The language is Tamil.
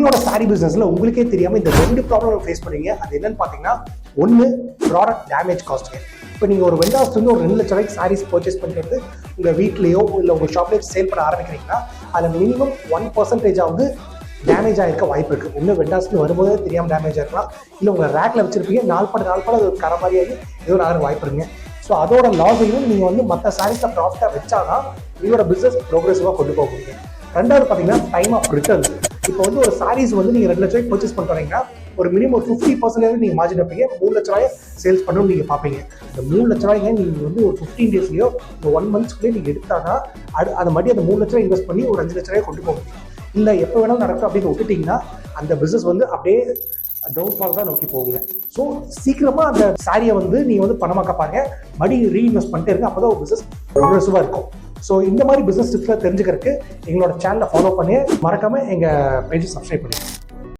உங்களோட சாரி பிசினஸ்ல உங்களுக்கே தெரியாம இந்த 2 ப்ராப்ளம் ஃபேஸ் பண்ணுவீங்க. அது என்னன்னு பாத்தீங்கன்னா, ஒன்னு ப்ராடக்ட் டேமேஜ் காஸ்ட். இப்போ நீங்க ஒரு வெண்டார்ஸ் வந்து ஒரு 2 லட்சம் ரூபாய்க்கு சாரீஸ் பர்ச்சேஸ் பண்ணிட்டு வந்து உங்க வீட்லயோ இல்ல உங்க ஷாப்லயோ சேல் பண்ண ஆரம்பிக்கிறீங்கன்னா, அதுல மினிமம் 1% ஆகுது டேமேஜ் ஆயிருக்க வாய்ப்பு இருக்கு. இன்னும் வெண்டார்ஸ்க்கு வரும்போதே தெரியாம டேமேஜ் ஆயிருக்கலாம். இல்ல உங்க ரேக்ல வச்சிருப்பீங்க, நாள் பட அது ஒரு கரை மாதிரியாகி ஏதோ ஒரு ஆறு வாய்ப்பு இருக்குங்க. ஸோ அதோட லாஸையும் நீங்க வந்து மற்ற சாரீஸை ப்ராஃபிட்டா வச்சாதான் உங்களோட பிசினஸ் ப்ரோக்ரெசிவா கொண்டு போக முடியும். ரெண்டாவது பாத்தீங்கன்னா டைம் ஆஃப் ரிட்டர்ன். இப்போ வந்து ஒரு சாரீஸ் வந்து நீங்க 2 லட்சம் ரூபாய்க்கு பர்ச்சேஸ் பண்ணுறீங்கன்னா ஒரு மினிமம் ஒரு 50% நீங்க மார்ஜின் வைப்பீங்க. 3 லட்ச ரூபாய் சேல்ஸ் பண்ணணும்னு நீங்க பாப்பீங்க. இந்த 3 லட்ச ரூபாய்க்கு நீங்க வந்து ஒரு 15 டேஸ்லயோ 1 மந்த்ஸ்க்குள்ளே நீங்க எடுத்தாதான் அந்த மாதிரி அந்த 3 லட்ச ரூபாய் இன்வெஸ்ட் பண்ணி ஒரு 5 லட்ச ரூபாய் கொண்டு போக முடியும். இல்லை எப்போ வேணாலும் நடக்கும் அப்படின்னு விட்டுட்டீங்கன்னா அந்த பிசினஸ் வந்து அப்படியே டவுன்ஃபால் தான் நோக்கி போகுங்க. ஸோ சீக்கிரமா அந்த சாரியை வந்து நீங்க வந்து பணமாக்க பாருங்க, மறுபடி ரீஇன்வெஸ்ட் பண்ணிட்டே இருங்க. அப்போதான் ஒரு பிசினஸ் ப்ரோக்ரெசிவா இருக்கும். ஸோ இந்த மாதிரி பிசினஸ் டிப்ஸ்ல தெரிஞ்சுக்கிறதுக்கு எங்களோட சேனலை ஃபாலோ பண்ணி மறக்காம எங்க பேஜை சப்ஸ்கிரைப் பண்ணிடுங்க.